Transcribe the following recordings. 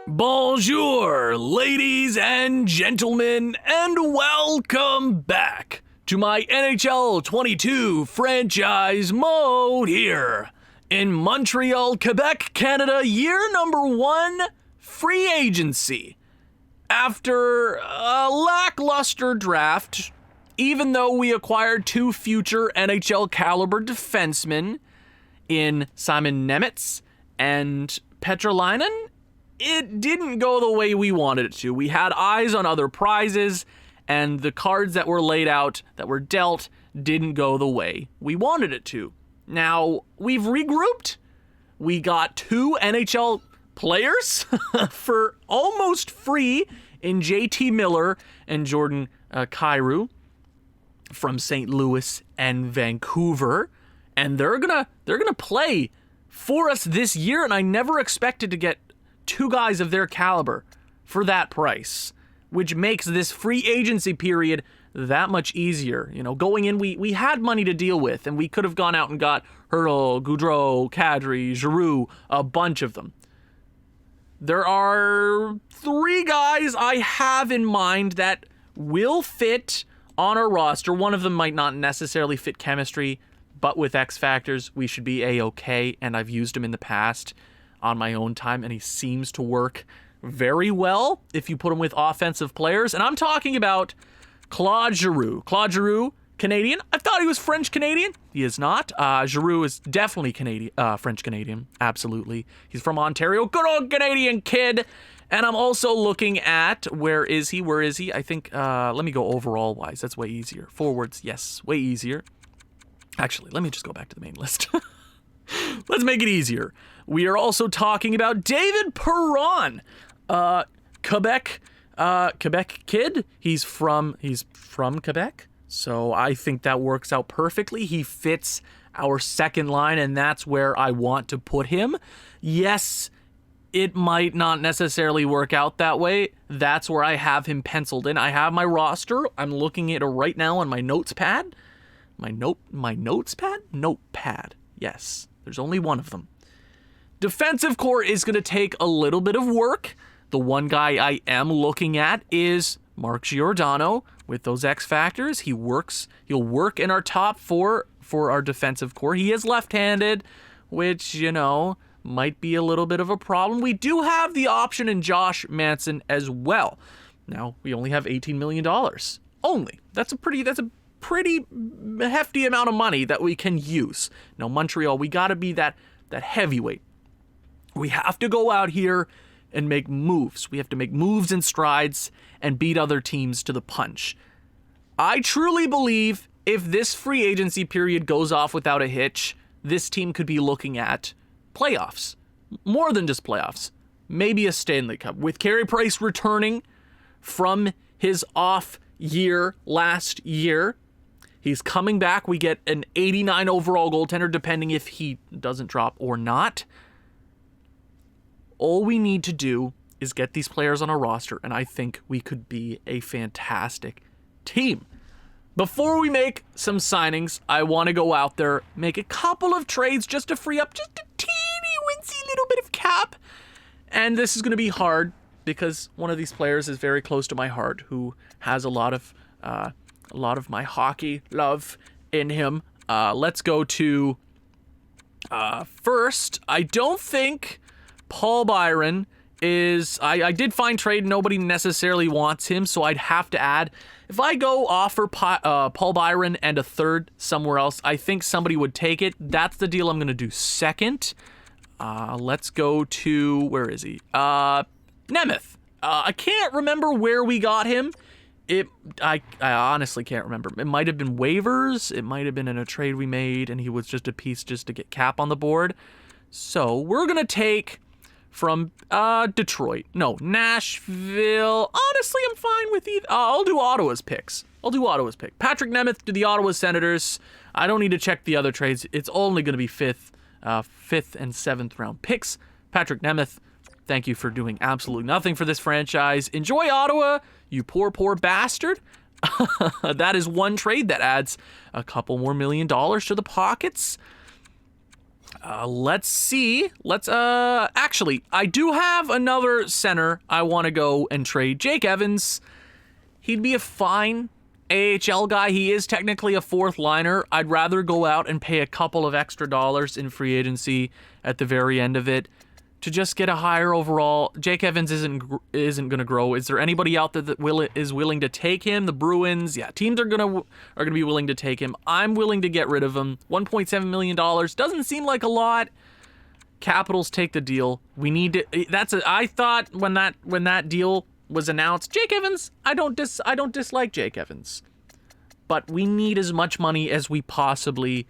Bonjour, ladies and gentlemen, and welcome back to my NHL 22 franchise mode here in Montreal, Quebec, Canada, year number 1, free agency. After a lackluster draft, even though we acquired 2 future NHL caliber defensemen in Simon Nemec and Petrolainen, it didn't go the way we wanted it to. We had eyes on other prizes, and the cards that were laid out, that were dealt, didn't go the way we wanted it to. Now, we've regrouped. We got 2 NHL players for almost free in JT Miller and Jordan Kyrou from St. Louis and Vancouver, and they're gonna play for us this year, and I never expected to get 2 guys of their caliber for that price, which makes this free agency period that much easier. You know, going in, we had money to deal with, and we could have gone out and got Hurdle, Gaudreau, Kadri, Giroux, a bunch of them. There are 3 guys I have in mind that will fit on our roster. One of them might not necessarily fit chemistry, but with X factors, we should be A-okay, and I've used him in the past on my own time, and he seems to work very well if you put him with offensive players. And I'm talking about Claude Giroux. Claude Giroux, Canadian. I thought he was French-Canadian. He is not. Giroux is definitely Canadian, French-Canadian. Absolutely. He's from Ontario. Good old Canadian kid. And I'm also looking at, where is he? I think, let me go overall-wise. That's way easier. Forwards, yes, way easier. Actually, let me just go back to the main list. Let's make it easier. We are also talking about David Perron, Quebec kid. He's from Quebec, so I think that works out perfectly. He fits our second line, and that's where I want to put him. Yes, it might not necessarily work out that way. That's where I have him penciled in. I have my roster. I'm looking at it right now on my notes pad. My notepad. Yes, there's only one of them. Defensive core is going to take a little bit of work. The one guy I am looking at is Mark Giordano with those X factors. He'll work in our top 4 for our defensive core. He is left-handed, which, you know, might be a little bit of a problem. We do have the option in Josh Manson as well. Now, we only have $18 million. Only. That's a pretty hefty amount of money that we can use. Now, Montreal, we got to be that heavyweight. We have to go out here and make moves. We have to make moves and strides and beat other teams to the punch. I truly believe if this free agency period goes off without a hitch, this team could be looking at playoffs. More than just playoffs. Maybe a Stanley Cup. With Carey Price returning from his off year last year, he's coming back. We get an 89 overall goaltender, depending if he doesn't drop or not. All we need to do is get these players on our roster, and I think we could be a fantastic team. Before we make some signings, I want to go out there, make a couple of trades just to free up just a teeny wincy little bit of cap. And this is going to be hard because one of these players is very close to my heart, who has a lot of my hockey love in him. Let's go to first. I don't think Paul Byron is... I did find trade. Nobody necessarily wants him, so I'd have to add. If I go offer Paul Byron and a third somewhere else, I think somebody would take it. That's the deal I'm going to do second. Let's go to... Where is he? Nemeth. I can't remember where we got him. I honestly can't remember. It might have been waivers. It might have been in a trade we made, and he was just a piece just to get cap on the board. So we're going to take from Detroit. No, Nashville. Honestly, I'm fine with either. I'll do Ottawa's picks. Patrick Nemeth to the Ottawa Senators. I don't need to check the other trades. It's only going to be fifth and seventh round picks. Patrick Nemeth, thank you for doing absolutely nothing for this franchise. Enjoy Ottawa, you poor bastard. That is one trade that adds a couple more $1 million to the pockets. Let's see. Actually, I do have another center I want to go and trade. Jake Evans. He'd be a fine AHL guy. He is technically a fourth liner. I'd rather go out and pay a couple of extra dollars in free agency at the very end of it to just get a higher overall. Jake Evans isn't going to grow. Is there anybody out there that is willing to take him? The Bruins, yeah, teams are going to be willing to take him. I'm willing to get rid of him. $1.7 million doesn't seem like a lot. Capitals take the deal. We need to. I thought when that deal was announced, Jake Evans, I don't dislike Jake Evans, but we need as much money as we possibly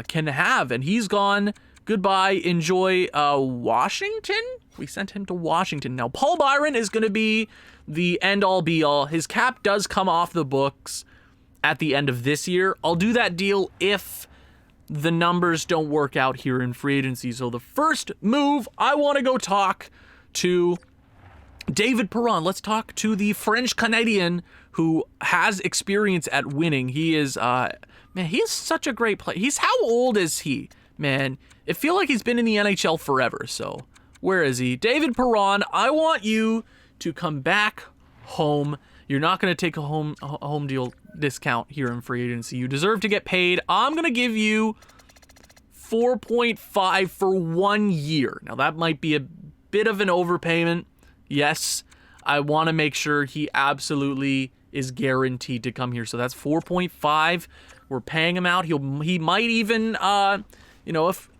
can have, and he's gone. Goodbye. Enjoy Washington. We sent him to Washington. Now, Paul Byron is going to be the end-all, be-all. His cap does come off the books at the end of this year. I'll do that deal if the numbers don't work out here in free agency. So the first move, I want to go talk to David Perron. Let's talk to the French Canadian who has experience at winning. He is, he is such a great player. How old is he? Man, I feel like he's been in the NHL forever, so where is he? David Perron, I want you to come back home. You're not going to take a home deal discount here in free agency. You deserve to get paid. I'm going to give you 4.5 for 1 year. Now, that might be a bit of an overpayment. Yes, I want to make sure he absolutely is guaranteed to come here. So that's 4.5. We're paying him out. He might even...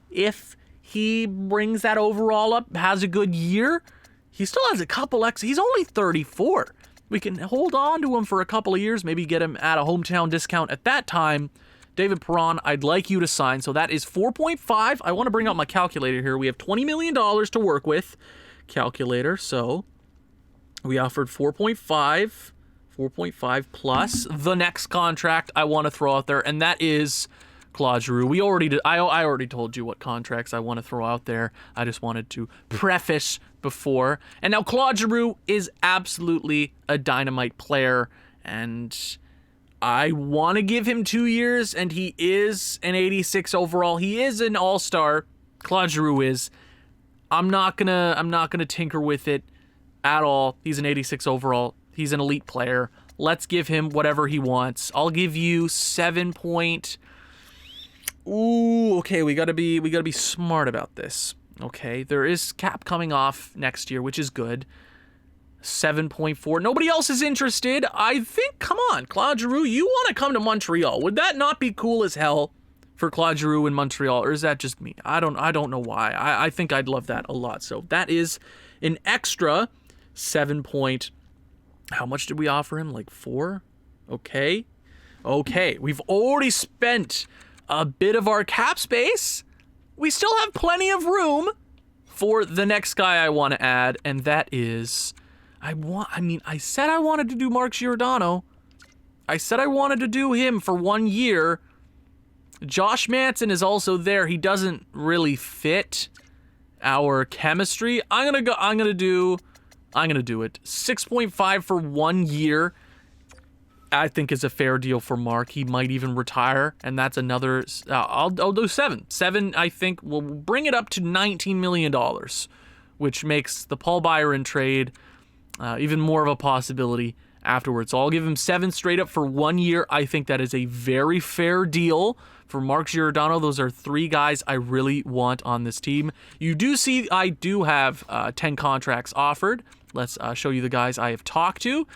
if he brings that overall up, has a good year, he still has a couple he's only 34. We can hold on to him for a couple of years, maybe get him at a hometown discount at that time. David Perron, I'd like you to sign. So that is 4.5. I want to bring out my calculator here. We have $20 million to work with. Calculator. So we offered 4.5 plus the next contract I want to throw out there, and that is Claude Giroux. We already did. I already told you what contracts I want to throw out there. I just wanted to preface before. And now Claude Giroux is absolutely a dynamite player, and I want to give him 2 years, and he is an 86 overall. He is an all-star. Claude Giroux is. I'm not gonna tinker with it at all. He's an 86 overall. He's an elite player. Let's give him whatever he wants. I'll give you 7 point. Ooh, okay, we gotta be smart about this. Okay, there is cap coming off next year, which is good. 7.4. Nobody else is interested. I think, come on, Claude Giroux, you want to come to Montreal. Would that not be cool as hell for Claude Giroux in Montreal, or is that just me? I don't know why. I think I'd love that a lot. So that is an extra 7 point. How much did we offer him? Like 4? Okay, we've already spent a bit of our cap space. We still have plenty of room for the next guy I want to add, and that is, I said I wanted to do Mark Giordano. I said I wanted to do him for 1 year. Josh Manson is also there. He doesn't really fit our chemistry. I'm gonna do it. 6.5 for 1 year. I think is a fair deal for Mark. He might even retire, and that's another. I'll do 7. 7, I think, will bring it up to $19 million, which makes the Paul Byron trade even more of a possibility afterwards. So I'll give him 7 straight up for 1 year. I think that is a very fair deal for Mark Giordano. Those are 3 guys I really want on this team. You do see I do have 10 contracts offered. Let's show you the guys I have talked to.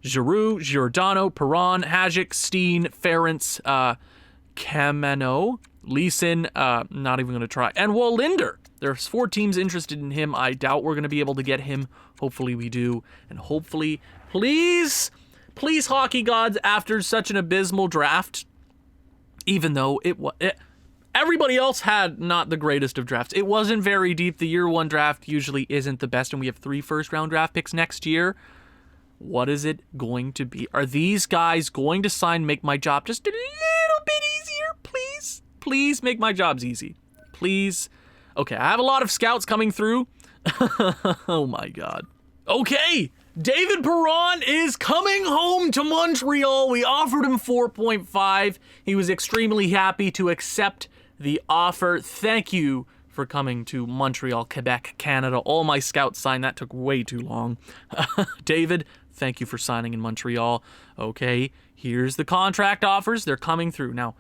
Giroux, Giordano, Perron, Hajic, Steen, Ferentz, Kameno, Leeson, not even going to try, and Wallinder. There's 4 teams interested in him. I doubt we're going to be able to get him. Hopefully we do. And hopefully, please, hockey gods, after such an abysmal draft, even though everybody else had not the greatest of drafts. It wasn't very deep. The year 1 draft usually isn't the best, and we have 3 first-round draft picks next year. What is it going to be? Are these guys going to sign, make my job just a little bit easier? Please make my jobs easy. Please. Okay, I have a lot of scouts coming through. Oh my God. Okay, David Perron is coming home to Montreal. We offered him 4.5. He was extremely happy to accept the offer. Thank you for coming to Montreal, Quebec, Canada. All my scouts signed. That took way too long. David, thank you for signing in Montreal. Okay, here's the contract offers. They're coming through. Now,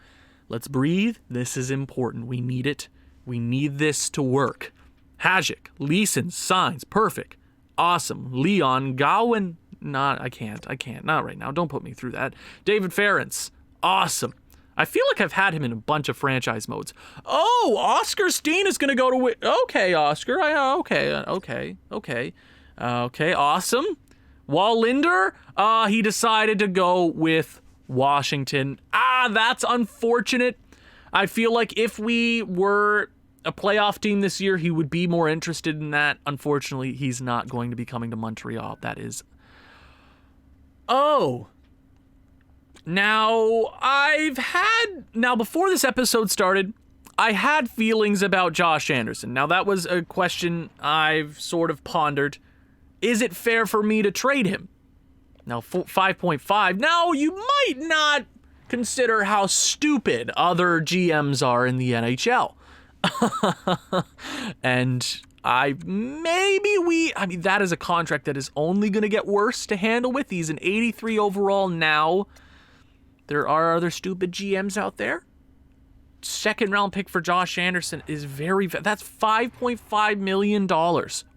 let's breathe. This is important. We need it. We need this to work. Hajek, Leeson, signs. Perfect. Awesome. Leon, Gowan. I can't. Not right now. Don't put me through that. David Ferentz. Awesome. I feel like I've had him in a bunch of franchise modes. Oh, Oscar Steen is going to go to... Okay, Oscar. Okay, awesome. Wallinder, he decided to go with Washington. That's unfortunate. I feel like if we were a playoff team this year, he would be more interested in that. Unfortunately, he's not going to be coming to Montreal. That is... Oh. Now, before this episode started, I had feelings about Josh Anderson. Now, that was a question I've sort of pondered. Is it fair for me to trade him? Now, 5.5. Now, you might not consider how stupid other GMs are in the NHL. And that is a contract that is only going to get worse to handle with. He's an 83 overall now. There are other stupid GMs out there. Second round pick for Josh Anderson is that's $5.5 million.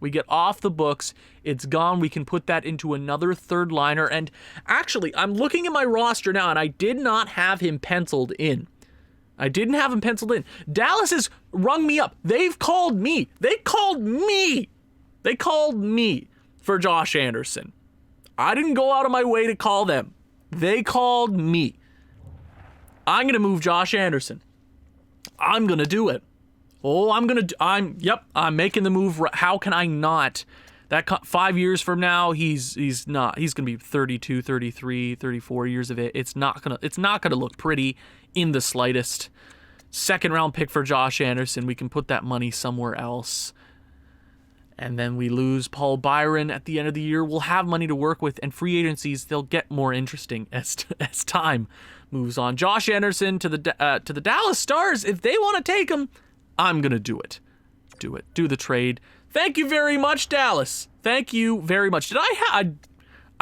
We get off the books. It's gone. We can put that into another third liner. And actually, I'm looking at my roster now, and I did not have him penciled in. Dallas has rung me up. They've called me. They called me for Josh Anderson. I didn't go out of my way to call them. They called me. I'm going to move Josh Anderson. I'm going to do it. I'm making the move. How can I not? 5 years from now, he's going to be 32, 33, 34 years of age. It's not going to look pretty in the slightest. Second round pick for Josh Anderson. We can put that money somewhere else. And then we lose Paul Byron at the end of the year. We'll have money to work with, and free agencies, they'll get more interesting as time moves on. Josh Anderson to the Dallas Stars. If they want to take him, I'm going to do it. Do the trade. Thank you very much, Dallas. Thank you very much. I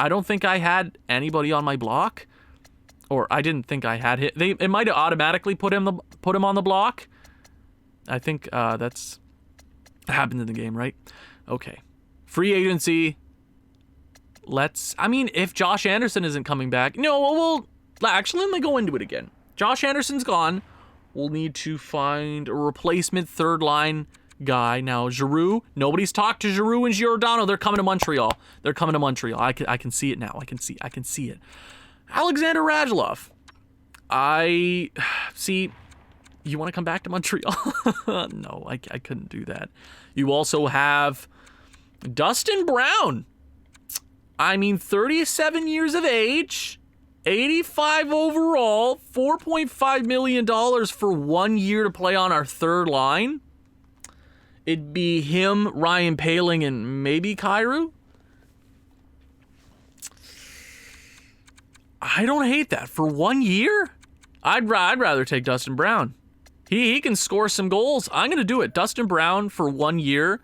don't think I had anybody on my block, or I didn't think I had hit. It might have automatically put him on the block. I think that's happened in the game, right? Okay. Free agency. If Josh Anderson isn't coming back, let me go into it again. Josh Anderson's gone. We'll need to find a replacement third line guy. Now, Giroux, nobody's talked to Giroux and Giordano. They're coming to Montreal. I can see it now. I can see it. Alexander Radulov. You want to come back to Montreal? No, I couldn't do that. You also have Dustin Brown. 37 years of age, 85 overall, $4.5 million for 1 year to play on our third line. It'd be him, Ryan Poehling, and maybe Kyrou. I don't hate that. For 1 year, I'd rather take Dustin Brown. He can score some goals. I'm going to do it. Dustin Brown for 1 year.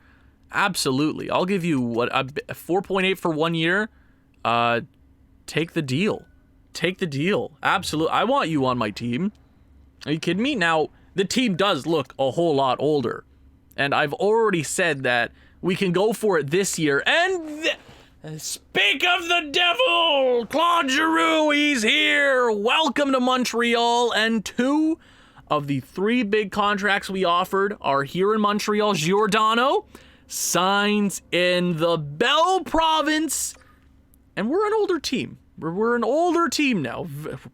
Absolutely. I'll give you 4.8 for 1 year. Take the deal. Absolutely. I want you on my team. Are you kidding me? Now, the team does look a whole lot older. And I've already said that we can go for it this year. And speak of the devil, Claude Giroux, he's here. Welcome to Montreal. And 2 of the 3 big contracts we offered are here in Montreal. Giordano signs in the Bell Province. And we're an older team. We're an older team now.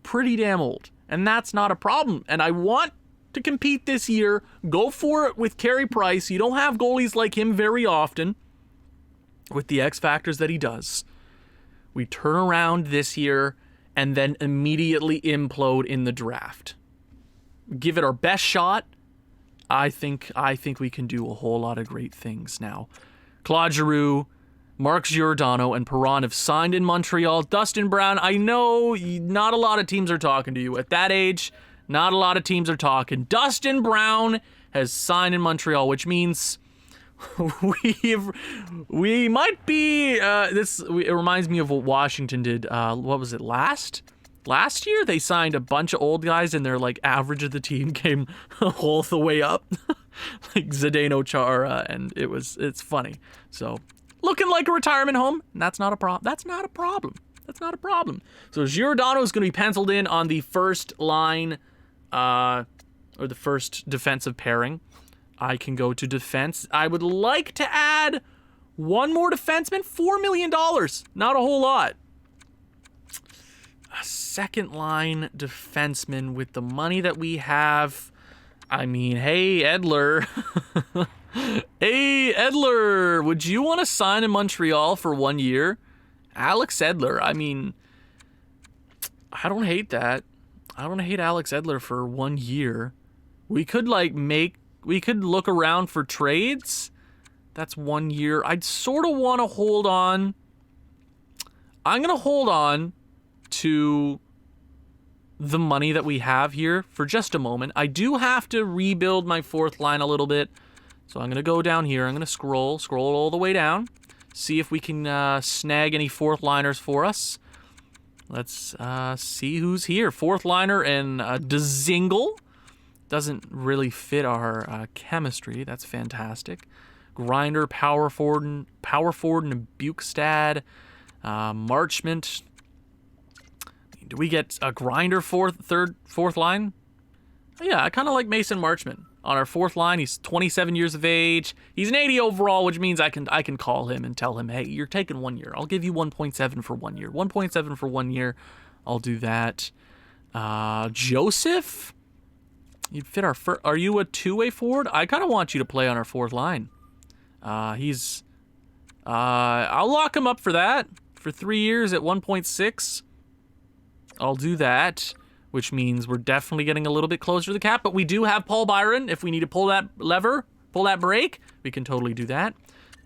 Pretty damn old. And that's not a problem. And I want to compete this year. Go for it with Carey Price. You don't have goalies like him very often with the X factors that he does. We turn around this year and then immediately implode in the draft. Give it our best shot. I think we can do a whole lot of great things now. Claude Giroux, Mark Giordano, and Perron have signed in Montreal. Dustin Brown, I know not a lot of teams are talking to you. At that age, Not a lot of teams are talking. Dustin Brown has signed in Montreal, which means we might be it reminds me of what Washington did. What was it, last year? They signed a bunch of old guys and their like average of the team came all the way up. Like Zdeno Chara, and it's funny. So looking like a retirement home, and that's not a problem. That's not a problem. So Giordano is going to be penciled in on the first line, or the first defensive pairing. I can go to defense. I would like to add one more defenseman, $4 million. Not a whole lot. A second line defenseman with the money that we have. I mean, hey, Edler. Hey, Edler, would you want to sign in Montreal for 1 year? Alex Edler, I mean, I don't hate that. I don't hate Alex Edler for 1 year. We could look around for trades. That's 1 year. I'd sort of want to hold on. I'm going to hold on to the money that we have here for just a moment. I do have to rebuild my fourth line a little bit. So I'm going to go down here. I'm going to scroll all the way down. See if we can snag any fourth liners for us. Let's see who's here. Fourth liner and Dzingel. Doesn't really fit our chemistry. That's fantastic. Grinder, power forward and Bukestad. Marchment. Do we get a Grinder fourth line? Oh, yeah, I kind of like Mason Marchment on our fourth line. He's 27 years of age. He's an 80 overall, which means I can call him and tell him, hey, you're taking 1 year. I'll give you 1.7 for 1 year. 1.7 for 1 year. I'll do that. Joseph, you'd fit our are you a two-way forward? I kind of want you to play on our fourth line. I'll lock him up for that for 3 years at 1.6. I'll do that, which means we're definitely getting a little bit closer to the cap, but we do have Paul Byron. If we need to pull that lever, pull that brake, we can totally do that.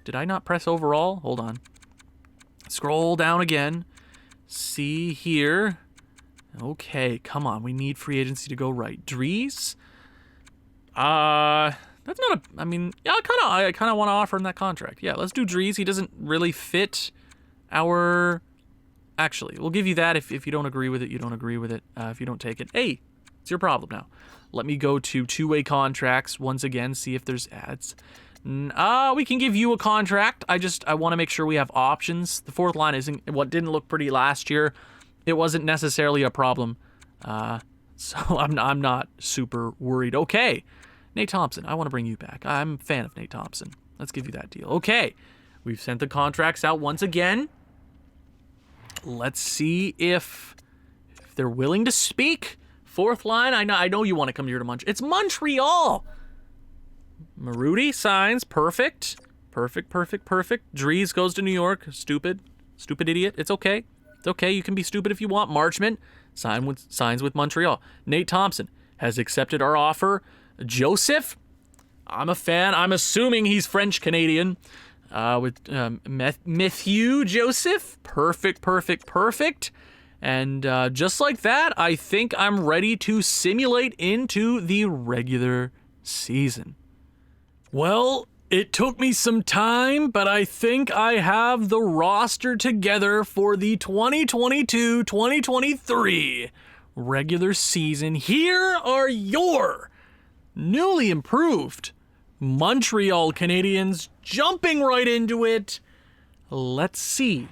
Did I not press overall? Hold on. Scroll down again. See here. Okay, come on. We need free agency to go right. Dries? That's not I mean, yeah, I kind of want to offer him that contract. Yeah, let's do Dries. He doesn't really fit our... Actually, we'll give you that. If you don't agree with it, you don't agree with it. If you don't take it, hey, it's your problem now. Let me go to two-way contracts once again, see if there's ads. We can give you a contract. I want to make sure we have options. The fourth line isn't what didn't look pretty last year. It wasn't necessarily a problem. So I'm not super worried. Okay, Nate Thompson, I want to bring you back. I'm a fan of Nate Thompson. Let's give you that deal. Okay, we've sent the contracts out once again. Let's see if they're willing to speak. Fourth line, I know you want to come here to Montreal. It's Montreal. Maruti signs. Perfect. Dries goes to New York. Stupid idiot. It's okay. You can be stupid if you want. Marchment signs with Montreal. Nate Thompson has accepted our offer. Joseph, I'm a fan. I'm assuming he's French Canadian. With Matthew Joseph. Perfect. And just like that, I think I'm ready to simulate into the regular season. Well, it took me some time, but I think I have the roster together for the 2022-2023 regular season. Here are your newly improved Montreal Canadiens, jumping right into it. Let's see.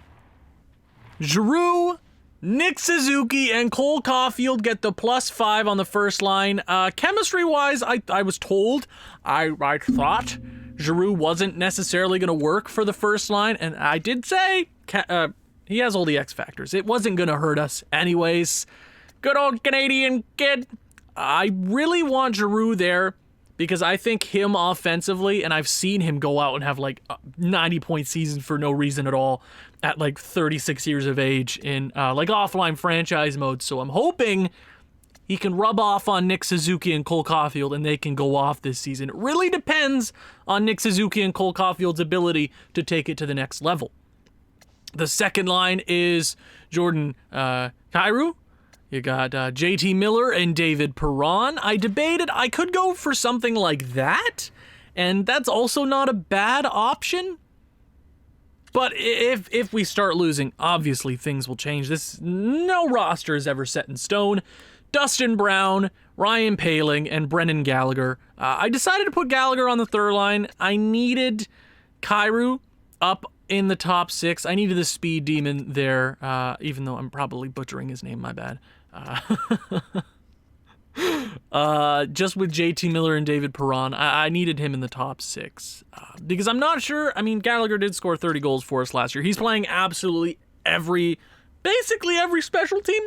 Giroux, Nick Suzuki, and Cole Caulfield get the +5 on the first line. Chemistry-wise, I was told, I thought Giroux wasn't necessarily going to work for the first line, and I did say he has all the X factors. It wasn't going to hurt us anyways. Good old Canadian kid. I really want Giroux there because I think him offensively, and I've seen him go out and have like 90-point seasons for no reason at all at like 36 years of age in like offline franchise mode. So I'm hoping he can rub off on Nick Suzuki and Cole Caulfield and they can go off this season. It really depends on Nick Suzuki and Cole Caulfield's ability to take it to the next level. The second line is Jordan Kyrou. You got JT Miller and David Perron. I debated I could go for something like that, and that's also not a bad option. But if we start losing, obviously things will change. No roster is ever set in stone. Dustin Brown, Ryan Poehling, and Brendan Gallagher. I decided to put Gallagher on the third line. I needed Kyrou up in the top 6. I needed the speed demon there, even though I'm probably butchering his name, my bad. Just with JT Miller and David Perron, I needed him in the top 6. Because I'm not sure, Gallagher did score 30 goals for us last year. He's playing absolutely basically every special team.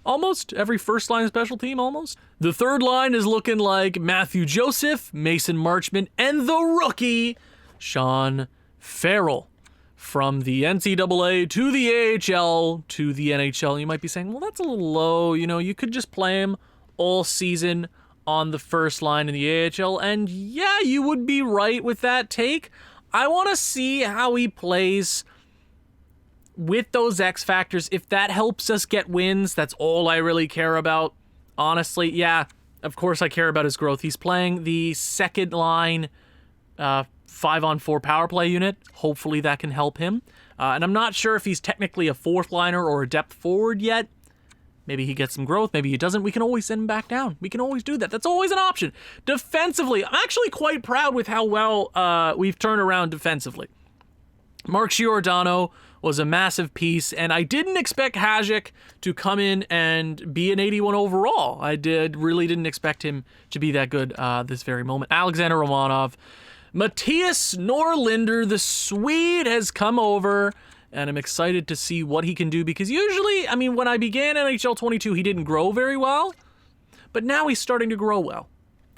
Almost every first line special team, almost. The third line is looking like Matthew Joseph, Mason Marchment, and the rookie, Sean Farrell. From the NCAA to the AHL to the NHL. You might be saying, well, that's a little low. You could just play him all season on the first line in the AHL. And yeah, you would be right with that take. I want to see how he plays with those X factors. If that helps us get wins, that's all I really care about. Honestly, yeah, of course I care about his growth. He's playing the second line 5-on-4 power play unit. Hopefully that can help him. And I'm not sure if he's technically a fourth liner or a depth forward yet. Maybe he gets some growth. Maybe he doesn't. We can always send him back down. We can always do that. That's always an option. Defensively, I'm actually quite proud with how well we've turned around defensively. Mark Giordano was a massive piece, and I didn't expect Hasek to come in and be an 81 overall. I really didn't expect him to be that good this very moment. Alexander Romanov. Matthias Norlinder, the Swede, has come over, and I'm excited to see what he can do, because usually, when I began NHL 22, he didn't grow very well, but now he's starting to grow well.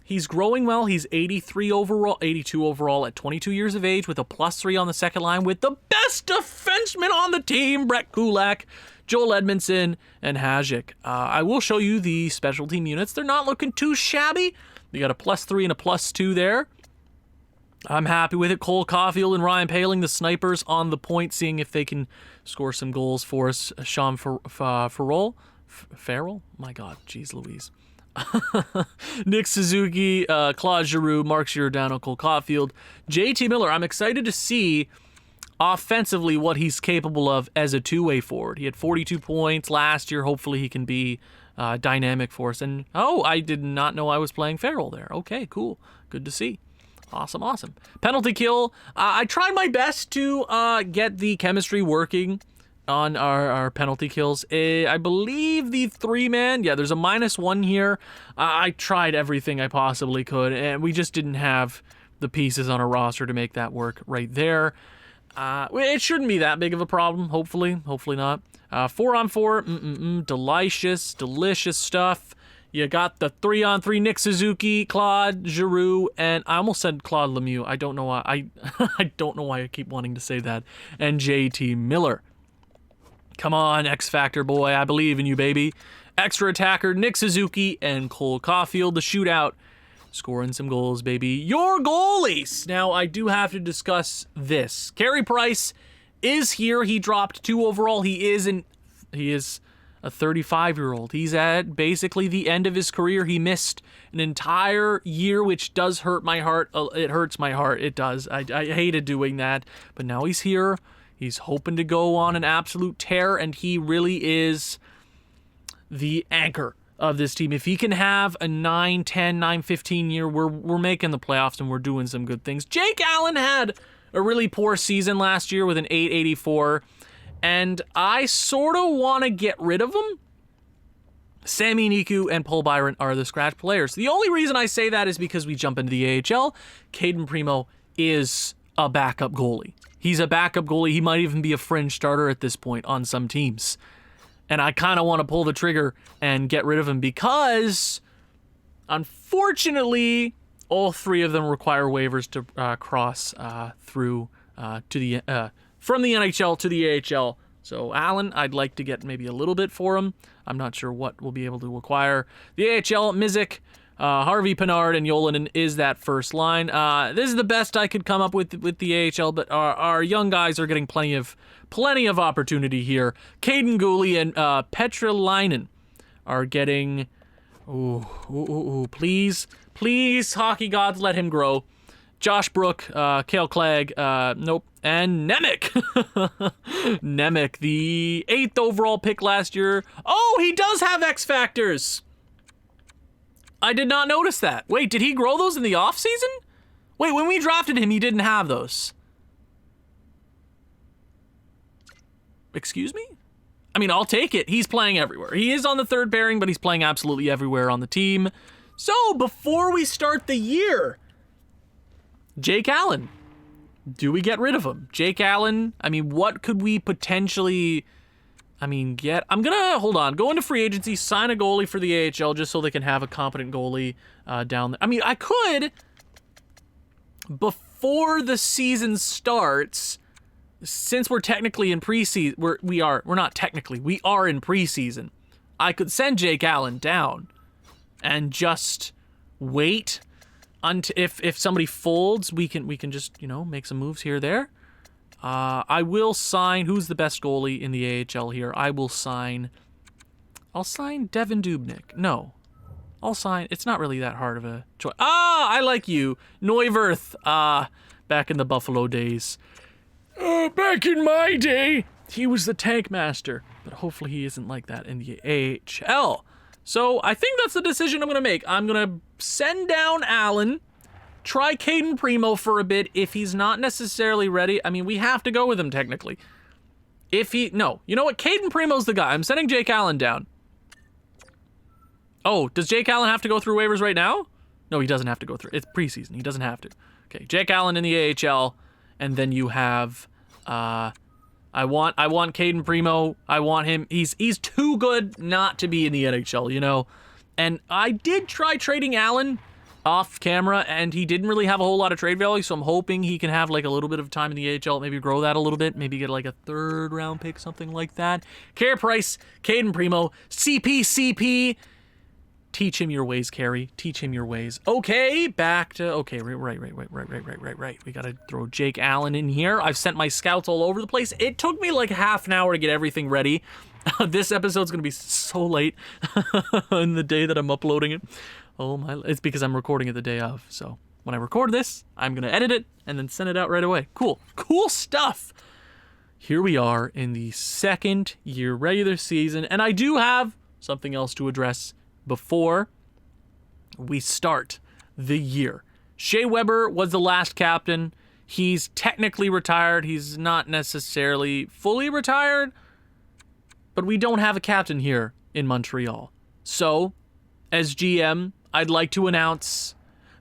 He's growing well. He's 82 overall at 22 years of age with a +3 on the second line with the best defenseman on the team, Brett Kulak, Joel Edmondson, and Hasek. I will show you the special team units. They're not looking too shabby. They got a +3 and a +2 there. I'm happy with it. Cole Caulfield and Ryan Poehling, the snipers on the point, seeing if they can score some goals for us. Sean Farrell? My God, jeez Louise. Nick Suzuki, Claude Giroux, Mark Giordano, Cole Caulfield, JT Miller. I'm excited to see offensively what he's capable of as a two-way forward. He had 42 points last year. Hopefully he can be dynamic for us. And, I did not know I was playing Farrell there. Okay, cool. Good to see. Awesome. Penalty kill. I tried my best to get the chemistry working on our penalty kills. I believe the 3-man, there's a -1 here. I tried everything I possibly could, and we just didn't have the pieces on our roster to make that work right there. It shouldn't be that big of a problem, hopefully not. 4-on-4, delicious stuff. You got the 3-on-3 Nick Suzuki, Claude Giroux, and I almost said Claude Lemieux. I don't know why. I don't know why I keep wanting to say that. And JT Miller. Come on, X Factor boy. I believe in you, baby. Extra attacker Nick Suzuki and Cole Caulfield. The shootout. Scoring some goals, baby. Your goalies. Now, I do have to discuss this. Carey Price is here. He dropped 2 overall. He is a 35-year-old. He's at basically the end of his career. He missed an entire year, which does hurt my heart. It hurts my heart. It does. I hated doing that. But now he's here. He's hoping to go on an absolute tear, and he really is the anchor of this team. If he can have a 9-10, 9-15 year, we're making the playoffs and we're doing some good things. Jake Allen had a really poor season last year with an .884. And I sort of want to get rid of him. Sami Niku and Paul Byron are the scratch players. The only reason I say that is because we jump into the AHL. Caden Primo is a backup goalie. He's a backup goalie. He might even be a fringe starter at this point on some teams. And I kind of want to pull the trigger and get rid of him because, unfortunately, all 3 of them require waivers to cross through to the from the NHL to the AHL. So Allen, I'd like to get maybe a little bit for him. I'm not sure what we'll be able to acquire. The AHL, Mizik, Harvey Pinard, and Yolanen is that first line. This is the best I could come up with the AHL, but our young guys are getting plenty of opportunity here. Caden Gooley and Petra Leinen are getting... Please, hockey gods, let him grow. Josh Brook, Cale Clegg, nope, and Nemec. Nemec, the 8th overall pick last year. Oh, he does have X Factors. I did not notice that. Wait, did he grow those in the offseason? Wait, when we drafted him, he didn't have those. Excuse me? I mean, I'll take it. He's playing everywhere. He is on the third pairing, but he's playing absolutely everywhere on the team. So, before we start the year, Jake Allen. Do we get rid of him? Jake Allen, I mean, what could we potentially, get? I'm gonna, hold on, go into free agency, sign a goalie for the AHL just so they can have a competent goalie down there. I mean, I could, before the season starts, since we're technically in preseason, we are in preseason, I could send Jake Allen down and just wait until if somebody folds, we can just, make some moves here or there. I will sign, who's the best goalie in the AHL here? I'll sign Devin Dubnyk. No. It's not really that hard of a choice. I like you. Neuwirth, back in the Buffalo days. Back in my day, he was the tank master, but hopefully he isn't like that in the AHL. So I think that's the decision I'm going to make. I'm going to send down Allen, try Caden Primo for a bit if he's not necessarily ready. I mean, we have to go with him technically. No, you know what? Caden Primo's the guy. I'm sending Jake Allen down. Oh, does Jake Allen have to go through waivers right now? No, he doesn't have to go through. It's preseason. He doesn't have to. Okay, Jake Allen in the AHL. And then you have, I want Caden Primo. I want him. He's too good not to be in the NHL, And I did try trading Allen off camera, and he didn't really have a whole lot of trade value, so I'm hoping he can have, like, a little bit of time in the AHL, maybe grow that a little bit, maybe get, like, a 3rd-round pick, something like that. Care Price, Caden Primo, CP. Teach him your ways, Carey. Teach him your ways. Okay, back to... Okay, right. We gotta throw Jake Allen in here. I've sent my scouts all over the place. It took me like half an hour to get everything ready. This episode's gonna be so late on the day that I'm uploading it. Oh my... It's because I'm recording it the day of. So when I record this, I'm gonna edit it and then send it out right away. Cool stuff. Here we are in the 2nd year regular season, and I do have something else to address before we start the year. Shea Weber was the last captain. He's technically retired. He's not necessarily fully retired, but we don't have a captain here in Montreal. So, as GM, I'd like to announce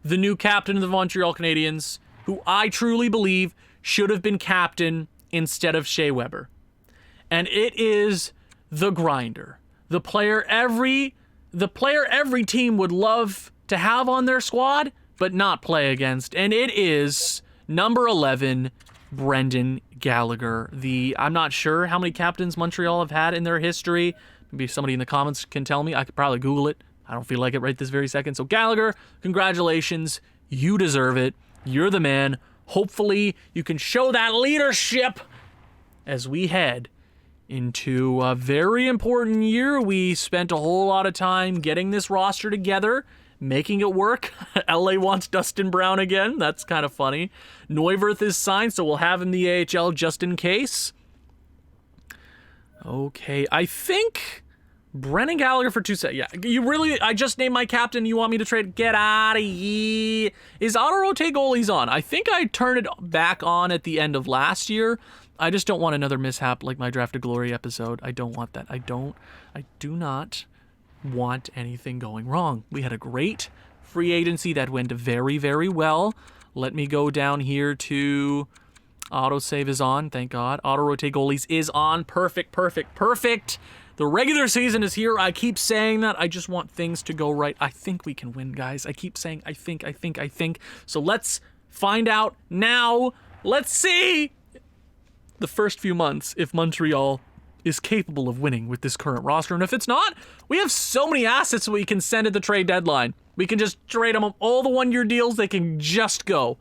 the new captain of the Montreal Canadiens, who I truly believe should have been captain instead of Shea Weber. And it is the grinder. The player every team would love to have on their squad, but not play against. And it is number 11, Brendan Gallagher. I'm not sure how many captains Montreal have had in their history. Maybe somebody in the comments can tell me. I could probably Google it. I don't feel like it right this very second. So Gallagher, congratulations. You deserve it. You're the man. Hopefully you can show that leadership as we head into a very important year. We spent a whole lot of time getting this roster together, making it work. LA wants Dustin Brown again. That's kind of funny. Neuwirth is signed, so we'll have him in the AHL just in case. Okay, I think Brendan Gallagher for 2 sets. Yeah, I just named my captain. You want me to trade? Get out of here. Is auto-rotate goalies on? I think I turned it back on at the end of last year. I just don't want another mishap like my Draft to Glory episode. I don't want that. I do not want anything going wrong. We had a great free agency that went very, very well. Let me go down here to autosave is on. Thank God. Auto-rotate goalies is on. Perfect. The regular season is here. I keep saying that. I just want things to go right. I think we can win, guys. I keep saying I think. So let's find out now. Let's see the first few months if Montreal is capable of winning with this current roster. And if it's not, we have so many assets we can send at the trade deadline. We can just trade them all the one-year deals. They can just go.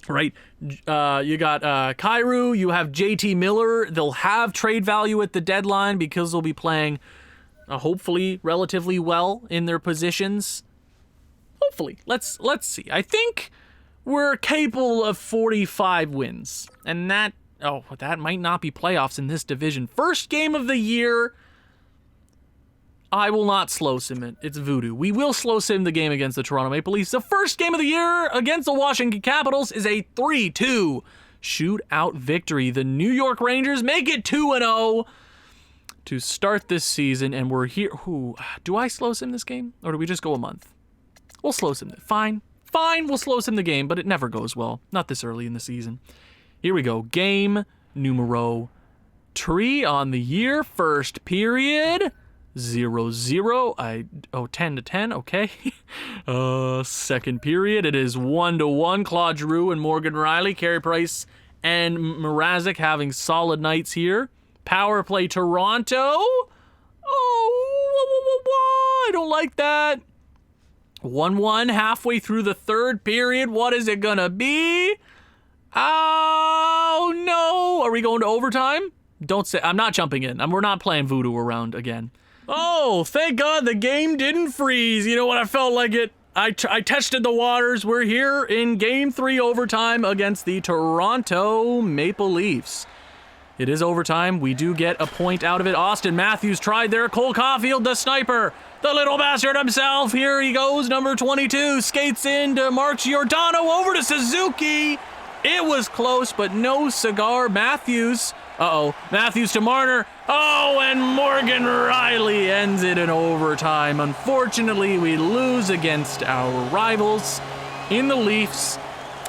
Right? You got Kyrou. You have JT Miller. They'll have trade value at the deadline because they'll be playing hopefully relatively well in their positions. Hopefully. Let's see. I think we're capable of 45 wins. And that might not be playoffs in this division. First game of the year, I will not slow sim it. It's voodoo. We will slow sim the game against the Toronto Maple Leafs. The first game of the year against the Washington Capitals is a 3-2 shootout victory. The New York Rangers make it 2-0 to start this season, and we're here. Do I slow sim this game, or do we just go a month? We'll slow sim it. Fine, we'll slow sim the game, but it never goes well. Not this early in the season. Here we go. Game numero 3 on the year. First period. 0-0. 10-10. Okay. Second period. It is 1-1. Claude Giroux and Morgan Rielly, Carey Price and Mrazek having solid nights here. Power play Toronto. I don't like that. 1-1 halfway through the third period. What is it gonna be? Oh no! Are we going to overtime? Don't say. I'm not jumping in. We're not playing voodoo around again. Oh, thank God the game didn't freeze. You know what? I felt like it. I tested the waters. We're here in Game 3 overtime against the Toronto Maple Leafs. It is overtime. We do get a point out of it. Austin Matthews tried there. Cole Caulfield, the sniper. The little bastard himself. Here he goes. Number 22 skates into Mark Giordano over to Suzuki. It was close, but no cigar. Matthews. Matthews to Marner. Oh, and Morgan Rielly ends it in overtime. Unfortunately, we lose against our rivals in the Leafs.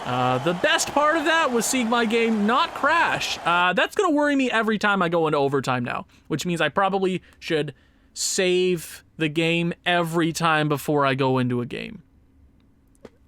The best part of that was seeing my game not crash. That's going to worry me every time I go into overtime now, which means I probably should save the game every time before I go into a game.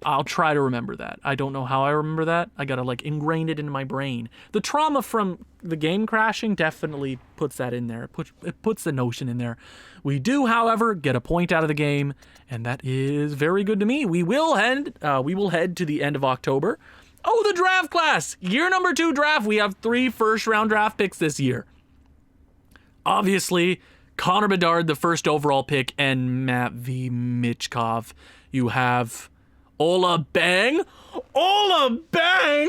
I'll try to remember that. I don't know how I remember that. I gotta ingrain it into my brain. The trauma from the game crashing definitely puts that in there. It puts the notion in there. We do, however, get a point out of the game, and that is very good to me. We will head to the end of October. Oh, the draft class! Year number 2 draft. We have 3 first-round draft picks this year. Obviously, Connor Bedard, the first overall pick, and Matt V. Michkov. You have Ola Bang? Ola Bang?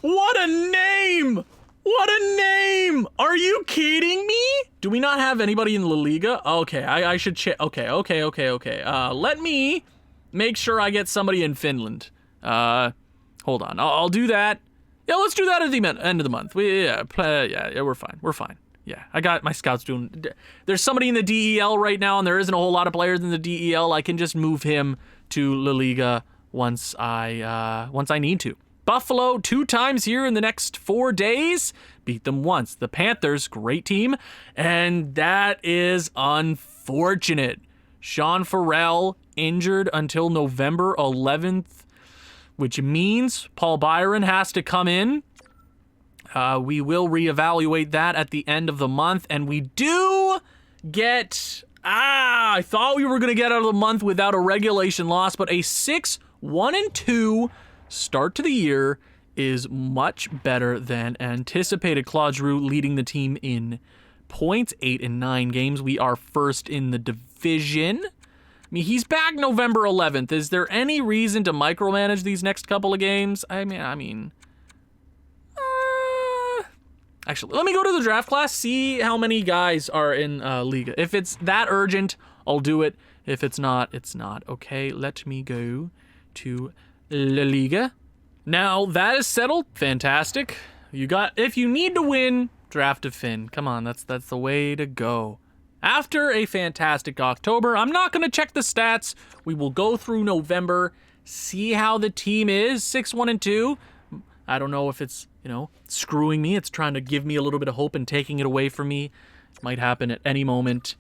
What a name! What a name! Are you kidding me? Do we not have anybody in La Liga? Okay, I should check. Okay. Let me make sure I get somebody in Finland. Hold on. I'll do that. Yeah, let's do that at the end of the month. We're fine. We're fine. Yeah, I got my scouts doing. There's somebody in the DEL right now, and there isn't a whole lot of players in the DEL. I can just move him to La Liga once I need to. Buffalo 2 times here in the next 4 days. Beat them once. The Panthers, great team, and that is unfortunate. Sean Farrell injured until November 11th, which means Paul Byron has to come in. We will reevaluate that at the end of the month, and we do get. I thought we were going to get out of the month without a regulation loss, but a 6-1-2 start to the year is much better than anticipated. Claude Giroux leading the team in points, 8 in 9 games. We are first in the division. I mean, he's back November 11th. Is there any reason to micromanage these next couple of games? Actually, let me go to the draft class, see how many guys are in Liga. If it's that urgent, I'll do it. If it's not, it's not. Okay, let me go to La Liga. Now, that is settled. Fantastic. If you need to win, draft a Finn. Come on, that's the way to go. After a fantastic October, I'm not going to check the stats. We will go through November, see how the team is, 6-1-2. I don't know if it's, screwing me. It's trying to give me a little bit of hope and taking it away from me. It might happen at any moment.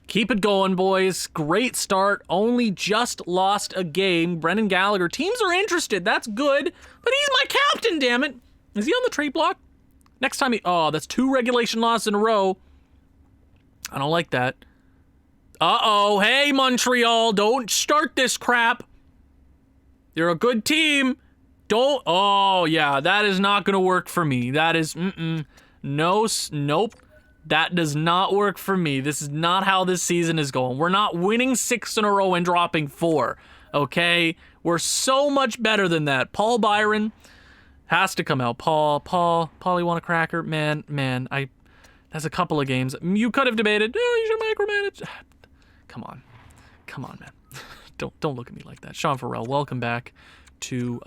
Keep it going, boys. Great start. Only just lost a game. Brendan Gallagher. Teams are interested. That's good. But he's my captain, damn it. Is he on the trade block? Next time that's 2 regulation losses in a row. I don't like that. Uh-oh. Hey, Montreal. Don't start this crap. You're a good team. Oh, yeah, that is not going to work for me. That is, nope. That does not work for me. This is not how this season is going. We're not winning 6 in a row and dropping 4, okay? We're so much better than that. Paul Byron has to come out. Paul, you want a cracker? Man, that's a couple of games. You could have debated, you should micromanage. Come on, man. Don't look at me like that. Sean Farrell, welcome back to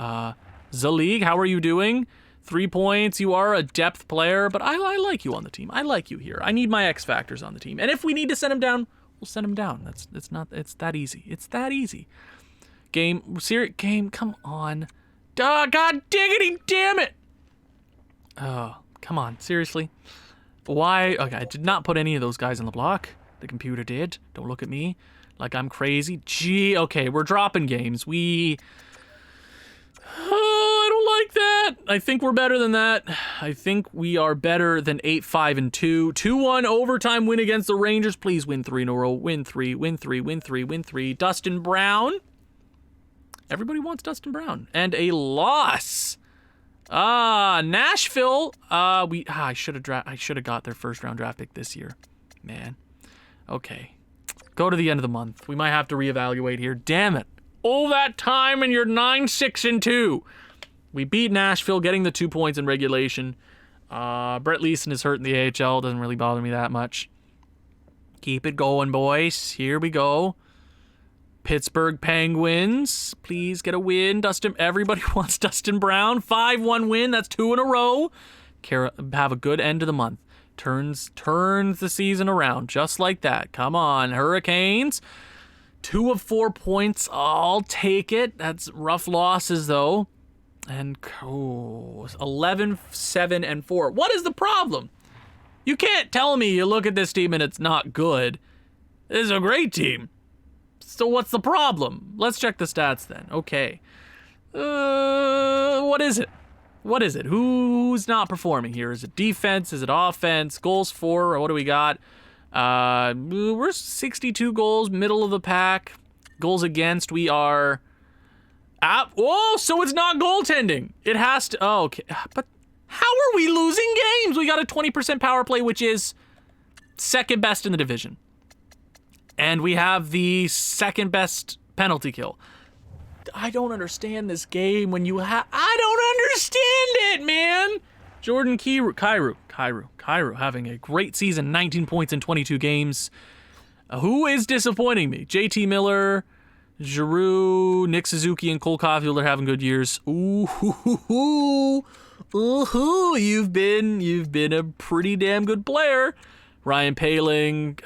the league. How are you doing? 3 points. You are a depth player, but I like you on the team. I like you here. I need my X factors on the team, and if we need to send him down, we'll send him down. It's that easy. It's that easy. Game. Come on. God diggity damn it. Oh, come on. Seriously. Why? Okay, I did not put any of those guys on the block. The computer did. Don't look at me like I'm crazy. Gee, okay, we're dropping games. I don't like that. I think we're better than that. I think we are better than 8-5-2. 2-1 overtime win against the Rangers. Please win 3 in a row. Win 3. Dustin Brown. Everybody wants Dustin Brown. And a loss. Nashville. I should have got their first round draft pick this year. Man. Okay. Go to the end of the month. We might have to reevaluate here. Damn it. All that time and you're 9-6-2. We beat Nashville, getting the 2 points in regulation. Brett Leeson is hurt in the AHL. Doesn't really bother me that much. Keep it going, boys. Here we go. Pittsburgh Penguins. Please get a win. Everybody wants Dustin Brown. 5-1 win. That's 2 in a row. Have a good end of the month. Turns the season around just like that. Come on, Hurricanes. 2 of 4 points. I'll take it. That's rough losses, though. And 11-7-4. What is the problem? You can't tell me you look at this team and it's not good. This is a great team. So what's the problem? Let's check the stats then. Okay. What is it? Who's not performing here? Is it defense? Is it offense? Goals for? Or what do we got? We're 62 goals, middle of the pack. Goals against, we are... so it's not goaltending. It has to... Oh, okay. But how are we losing games? We got a 20% power play, which is second best in the division. And we have the second best penalty kill. I don't understand this game when you have... I don't understand it, man! Jordan Kyrou having a great season, 19 points in 22 games. Who is disappointing me? JT Miller, Giroux, Nick Suzuki, and Cole Caulfield are having good years. Ooh, you've been a pretty damn good player. Ryan Poehling,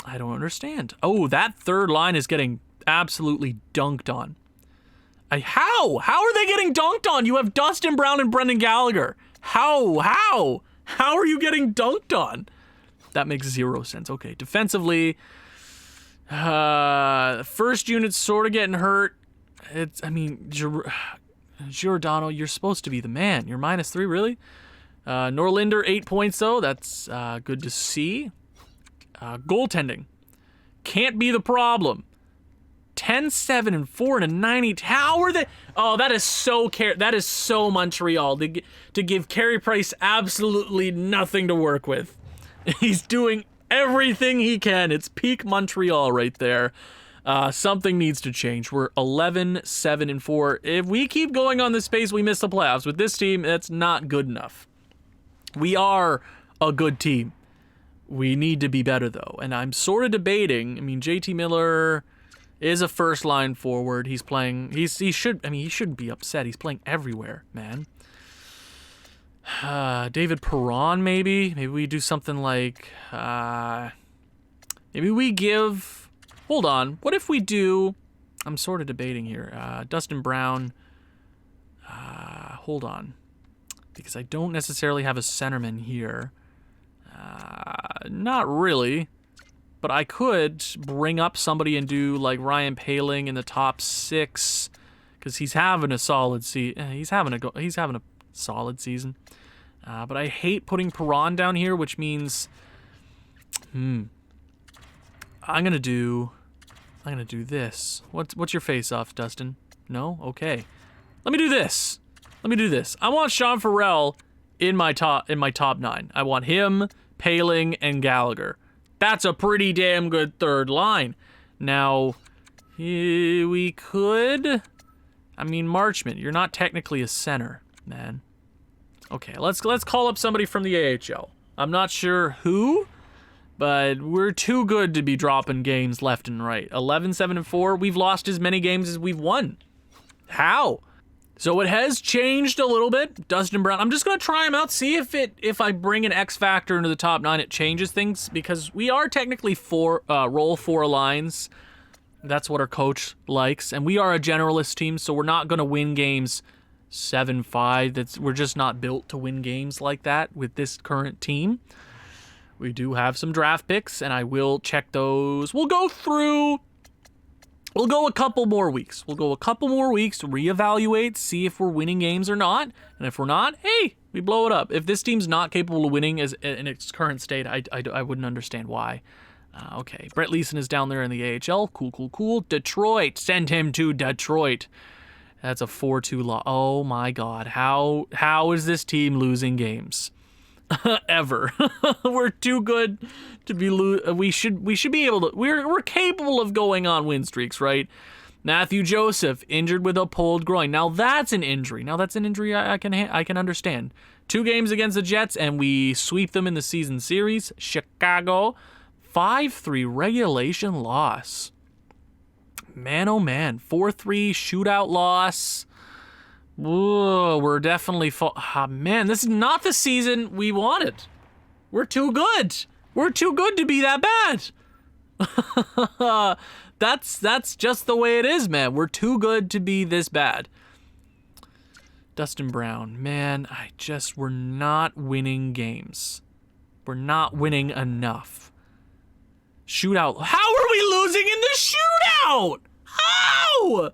I don't understand. Oh, that third line is getting absolutely dunked on. How are they getting dunked on? You have Dustin Brown and Brendan Gallagher. How are you getting dunked on? That makes zero sense. Okay, defensively, first unit's sort of getting hurt. Giordano, you're supposed to be the man. You're -3, really? Norlinder, 8 points, though. That's good to see. Goaltending can't be the problem. 10-7-4 and a 90. How are they? Oh, that is so Montreal to give Carey Price absolutely nothing to work with. He's doing everything he can. It's peak Montreal right there. Something needs to change. We're 11-7-4. If we keep going on this pace, we miss the playoffs. With this team, that's not good enough. We are a good team. We need to be better, though. And I'm sort of debating. JT Miller is a first line forward. He's playing. He shouldn't be upset. He's playing everywhere, man. David Perron, maybe. Maybe we do something like. Maybe we give. Hold on. What if we do? I'm sort of debating here. Dustin Brown. Hold on, because I don't necessarily have a centerman here. Not really. But I could bring up somebody and do like Ryan Poehling in the top 6, because he's having a solid season. He's having a solid season. But I hate putting Perron down here, which means, I'm gonna do this. What's your face off, Dustin? No? Okay. Let me do this. I want Sean Farrell in my top 9. I want him, Paling, and Gallagher. That's a pretty damn good third line. Now, we could... I mean, Marchment, you're not technically a center, man. Okay, let's call up somebody from the AHL. I'm not sure who, but we're too good to be dropping games left and right. 11-7-4, we've lost as many games as we've won. How? So it has changed a little bit. Dustin Brown, I'm just going to try him out, see if I bring an X factor into the top 9, it changes things, because we are technically roll 4 lines. That's what our coach likes, and we are a generalist team, so we're not going to win games 7-5. We're just not built to win games like that with this current team. We do have some draft picks, and I will check those. We'll go a couple more weeks. We'll go a couple more weeks to reevaluate, see if we're winning games or not. And if we're not, hey, we blow it up. If this team's not capable of winning in its current state, I wouldn't understand why. Okay, Brett Leeson is down there in the AHL. Cool. Detroit, send him to Detroit. That's a 4-2 loss. Oh my God, how is this team losing games? Ever. We're too good to be we should be able to. We're capable of going on win streaks, right? Matthew Joseph injured with a pulled groin. Now that's an injury. I can understand. 2 games against the Jets and we sweep them in the season series. Chicago 5-3 regulation loss. Man, oh man, 4-3 shootout loss. Whoa, we're definitely man, this is not the season we wanted. We're too good. We're too good to be that bad. That's just the way it is, man. We're too good to be this bad. Dustin Brown, man, we're not winning games. We're not winning enough. Shootout. How are we losing in the shootout? How?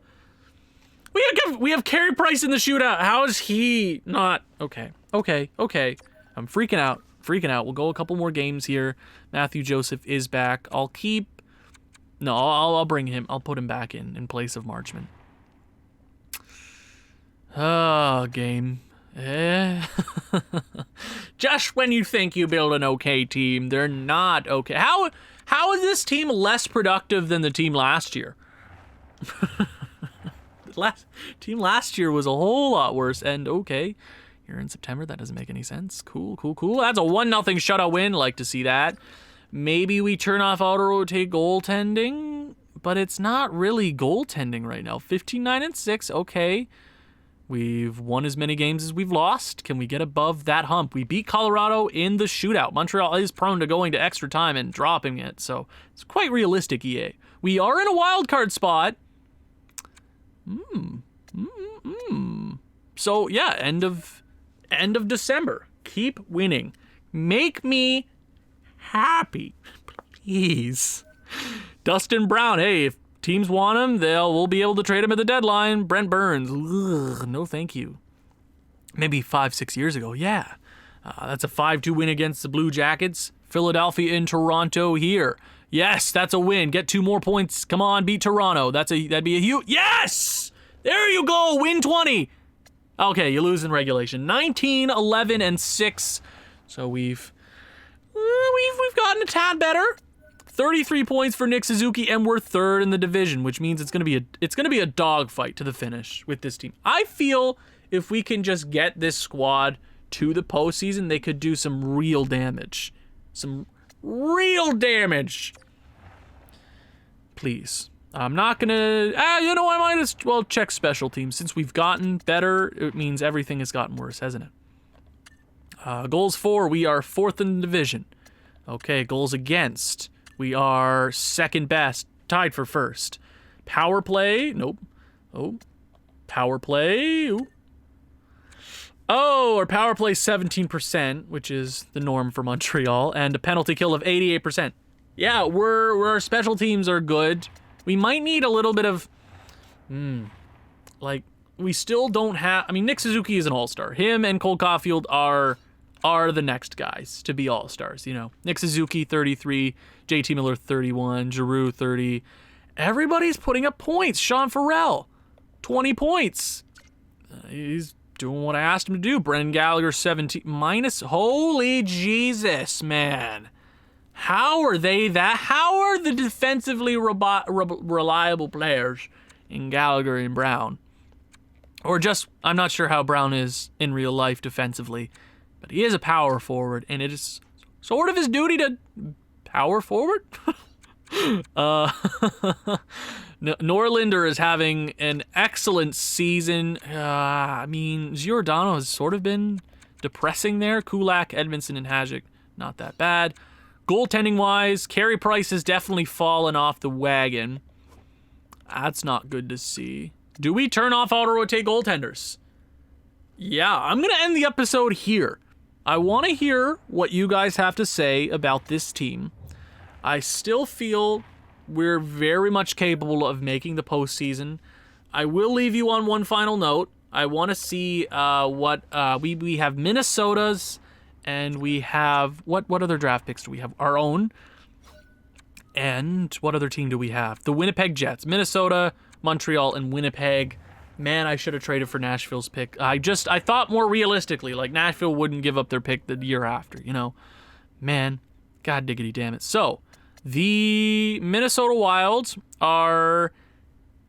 We have Carey Price in the shootout. How is he not? Okay. I'm freaking out. We'll go a couple more games here. Matthew Joseph is back. I'll bring him. I'll put him back in place of Marchment. Oh, game. Just when you think you build an okay team, they're not okay. How is this team less productive than the team last year? Team last year was a whole lot worse, and okay, you're in September. That doesn't make any sense. Cool. That's a 1-0 shutout win. Like to see that. Maybe we turn off auto-rotate goaltending, but it's not really goaltending right now. 15-9-6, okay. We've won as many games as we've lost. Can we get above that hump? We beat Colorado in the shootout. Montreal is prone to going to extra time and dropping it, so it's quite realistic, EA. We are in a wild card spot. So yeah, end of December. Keep winning. Make me happy, please. Dustin Brown, hey, if teams want him, we'll be able to trade him at the deadline. Brent Burns, ugh, no thank you. Maybe 5-6 years ago, yeah. That's a 5-2 win against the Blue Jackets. Philadelphia and Toronto here. Yes, that's a win. Get 2 more points. Come on, beat Toronto. That'd be a huge... Yes! There you go, win 20. Okay, you lose in regulation. 19-11-6. So we've gotten a tad better. 33 points for Nick Suzuki, and we're 3rd in the division, which means it's gonna be a dogfight to the finish with this team. I feel if we can just get this squad to the postseason, they could do some real damage. Please. I'm not gonna... I might as well check special teams. Since we've gotten better, it means everything has gotten worse, hasn't it? Goals for, we are 4th in the division. Okay, goals against. We are 2nd best, tied for 1st. Power play, nope. Oh, power play, ooh. Oh, our power play 17%, which is the norm for Montreal, and a penalty kill of 88%. Yeah, our special teams are good. We might need a little bit of, we still don't have. I mean, Nick Suzuki is an all-star. Him and Cole Caulfield are the next guys to be all-stars. You know, Nick Suzuki 33, JT Miller 31, Giroux 30. Everybody's putting up points. Sean Farrell 20 points. He's doing what I asked him to do. Brendan Gallagher, 17 minus. Holy Jesus, man. How are they that? How are the defensively reliable players in Gallagher and Brown? Or just, I'm not sure how Brown is in real life defensively, but he is a power forward, and it is sort of his duty to power forward. Norlinder is having an excellent season. I mean, Giordano has sort of been depressing there. Kulak, Edmondson, and Hajic, not that bad. Goaltending-wise, Carey Price has definitely fallen off the wagon. That's not good to see. Do we turn off auto-rotate goaltenders? Yeah, I'm going to end the episode here. I want to hear what you guys have to say about this team. I still feel we're very much capable of making the postseason. I will leave you on one final note. I want to see what we have Minnesota's, and we have what other draft picks do we have? Our own. And what other team do we have? The Winnipeg Jets, Minnesota, Montreal, and Winnipeg. Man, I should have traded for Nashville's pick. I thought more realistically, like Nashville wouldn't give up their pick the year after, you know. Man, god diggity damn it. So, the Minnesota Wild are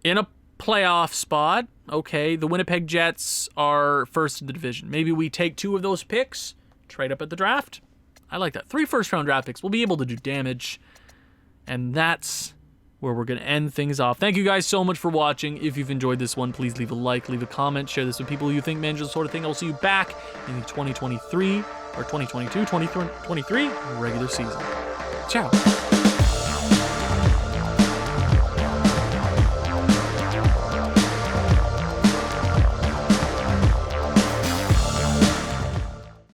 in a playoff spot. Okay, the Winnipeg Jets are first in the division. Maybe we take 2 of those picks, trade up at the draft. I like that. 3 first-round draft picks. We'll be able to do damage. And that's where we're going to end things off. Thank you guys so much for watching. If you've enjoyed this one, please leave a like, leave a comment, share this with people you think manage this sort of thing. I will see you back in the 2023 or 2022, 2023 regular season. Ciao.